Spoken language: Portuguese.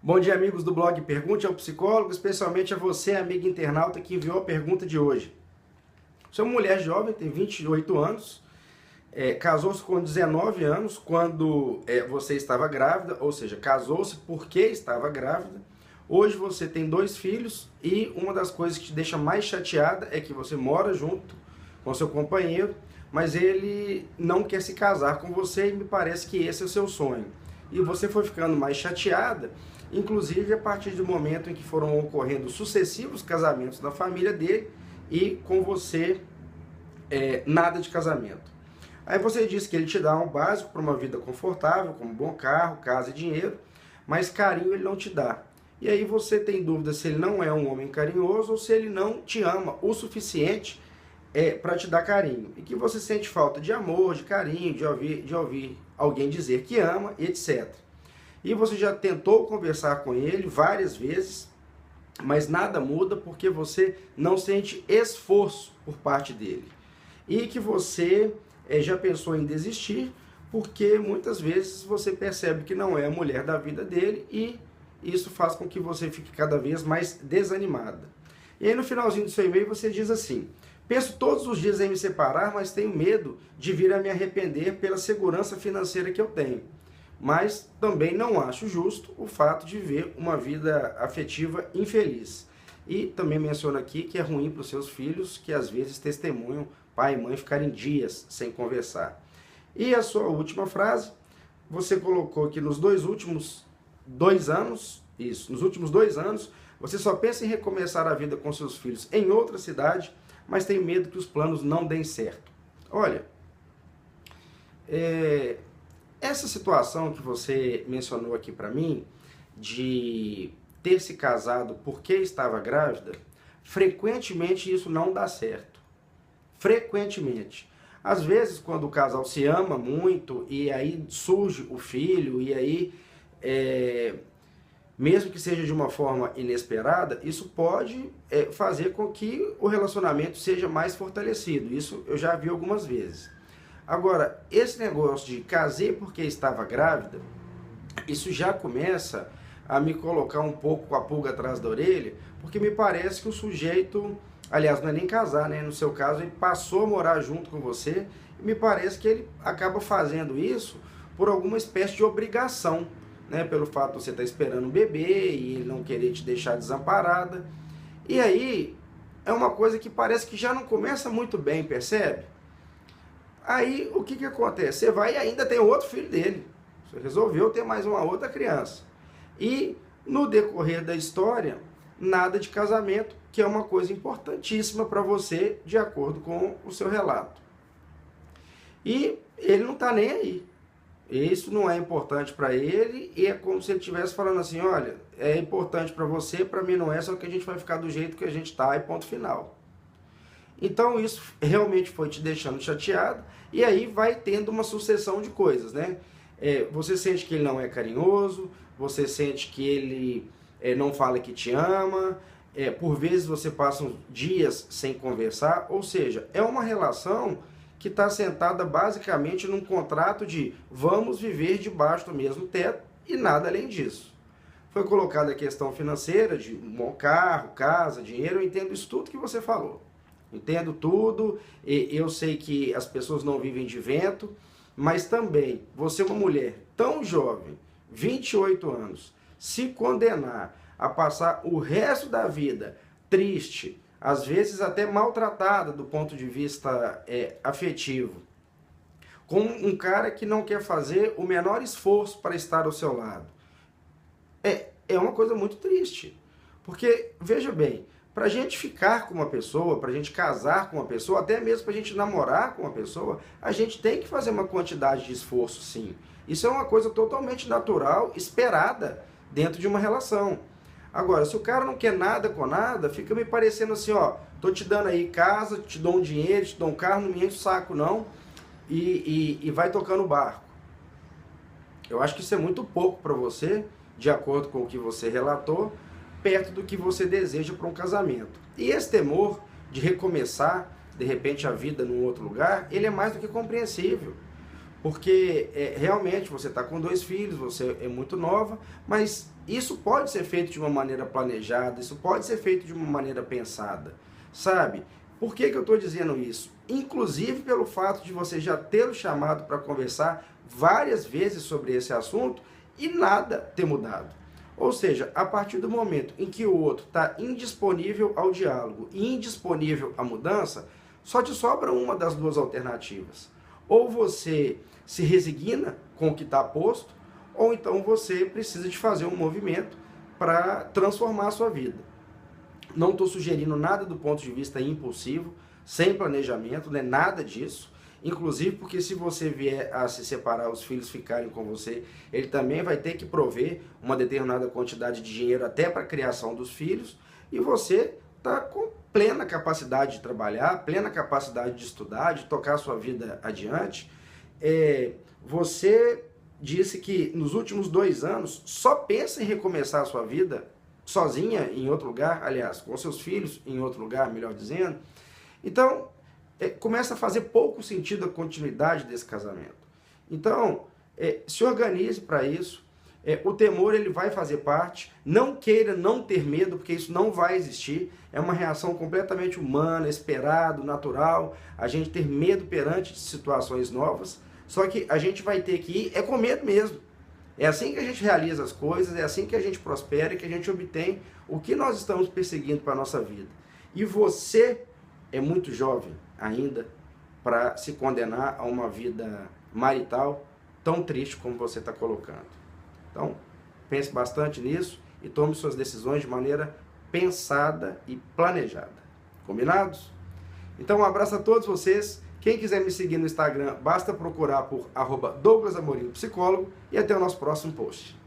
Bom dia, amigos do blog Pergunte ao Psicólogo, especialmente a você, amiga internauta, que enviou a pergunta de hoje. Você é uma mulher jovem, tem 28 anos, casou-se com 19 anos quando você estava grávida, ou seja, casou-se porque estava grávida. Hoje você tem 2 filhos e uma das coisas que te deixa mais chateada é que você mora junto com seu companheiro, mas ele não quer se casar com você e me parece que esse é o seu sonho. E você foi ficando mais chateada, inclusive a partir do momento em que foram ocorrendo sucessivos casamentos na família dele e com você nada de casamento. Aí você diz que ele te dá um básico para uma vida confortável, como bom carro, casa e dinheiro, mas carinho ele não te dá. E aí você tem dúvida se ele não é um homem carinhoso ou se ele não te ama o suficiente para te dar carinho. E que você sente falta de amor, de carinho, de ouvir alguém dizer que ama, etc. E você já tentou conversar com ele várias vezes, mas nada muda porque você não sente esforço por parte dele. E que você já pensou em desistir, porque muitas vezes você percebe que não é a mulher da vida dele e isso faz com que você fique cada vez mais desanimada. E aí no finalzinho do seu e-mail você diz assim: penso todos os dias em me separar, mas tenho medo de vir a me arrepender pela segurança financeira que eu tenho. Mas também não acho justo o fato de ver uma vida afetiva infeliz. E também menciona aqui que é ruim para os seus filhos, que às vezes testemunham pai e mãe ficarem dias sem conversar. E a sua última frase, você colocou que nos últimos 2 anos, você só pensa em recomeçar a vida com seus filhos em outra cidade, mas tem medo que os planos não deem certo. Olha, essa situação que você mencionou aqui para mim, de ter se casado porque estava grávida, frequentemente isso não dá certo. Frequentemente. Às vezes, quando o casal se ama muito, e aí surge o filho, e aí, mesmo que seja de uma forma inesperada, isso pode fazer com que o relacionamento seja mais fortalecido. Isso eu já vi algumas vezes. Agora, esse negócio de casei porque estava grávida, isso já começa a me colocar um pouco com a pulga atrás da orelha, porque me parece que o sujeito, aliás, não é nem casar, né? No seu caso, ele passou a morar junto com você, e me parece que ele acaba fazendo isso por alguma espécie de obrigação, né? Pelo fato de você estar esperando um bebê e ele não querer te deixar desamparada. E aí, é uma coisa que parece que já não começa muito bem, percebe? Aí, o que acontece? Você vai e ainda tem outro filho dele. Você resolveu ter mais uma outra criança. E, no decorrer da história, nada de casamento, que é uma coisa importantíssima para você, de acordo com o seu relato. E ele não está nem aí. Isso não é importante para ele, e é como se ele estivesse falando assim: olha, é importante para você, para mim não é, só que a gente vai ficar do jeito que a gente está e ponto final. Então isso realmente foi te deixando chateado, e aí vai tendo uma sucessão de coisas, né? Você sente que ele não é carinhoso, você sente que ele não fala que te ama, por vezes você passa dias sem conversar, ou seja, é uma relação que está sentada basicamente num contrato de vamos viver debaixo do mesmo teto e nada além disso. Foi colocada a questão financeira, de um bom carro, casa, dinheiro, eu entendo isso tudo que você falou. Entendo tudo, e eu sei que as pessoas não vivem de vento, mas também, você é uma mulher tão jovem, 28 anos, se condenar a passar o resto da vida triste, às vezes até maltratada do ponto de vista afetivo, com um cara que não quer fazer o menor esforço para estar ao seu lado, é uma coisa muito triste. Porque, veja bem, para a gente ficar com uma pessoa, para a gente casar com uma pessoa, até mesmo para a gente namorar com uma pessoa, a gente tem que fazer uma quantidade de esforço, sim. Isso é uma coisa totalmente natural, esperada dentro de uma relação. Agora, se o cara não quer nada com nada, fica me parecendo assim, ó, tô te dando aí casa, te dou um dinheiro, te dou um carro, não me enche o saco não, e vai tocando o barco. Eu acho que isso é muito pouco para você, de acordo com o que você relatou, perto do que você deseja para um casamento. E esse temor de recomeçar, de repente, a vida num outro lugar, ele é mais do que compreensível. Porque realmente você está com 2 filhos, você é muito nova, mas isso pode ser feito de uma maneira planejada, isso pode ser feito de uma maneira pensada, sabe? Por que eu estou dizendo isso? Inclusive pelo fato de você já ter o chamado para conversar várias vezes sobre esse assunto e nada ter mudado. Ou seja, a partir do momento em que o outro está indisponível ao diálogo e indisponível à mudança, só te sobra uma das 2 alternativas. Ou você se resigna com o que está posto, ou então você precisa de fazer um movimento para transformar a sua vida. Não estou sugerindo nada do ponto de vista impulsivo, sem planejamento, não é nada disso. Inclusive porque se você vier a se separar, os filhos ficarem com você, ele também vai ter que prover uma determinada quantidade de dinheiro até para a criação dos filhos, e você está com plena capacidade de trabalhar, plena capacidade de estudar, de tocar a sua vida adiante. Você disse que nos últimos 2 anos só pensa em recomeçar a sua vida sozinha em outro lugar, aliás, com seus filhos em outro lugar, melhor dizendo. Então, começa a fazer pouco sentido a continuidade desse casamento. Então, se organize para isso. O temor ele vai fazer parte. Não queira não ter medo, porque isso não vai existir. É uma reação completamente humana, esperado, natural. A gente ter medo perante situações novas. Só que a gente vai ter que ir com medo mesmo. É assim que a gente realiza as coisas, é assim que a gente prospera e que a gente obtém o que nós estamos perseguindo para a nossa vida. E você é muito jovem ainda para se condenar a uma vida marital tão triste como você está colocando. Então, pense bastante nisso e tome suas decisões de maneira pensada e planejada. Combinados? Então, um abraço a todos vocês. Quem quiser me seguir no Instagram, basta procurar por @DouglasAmorim Psicólogo, e até o nosso próximo post.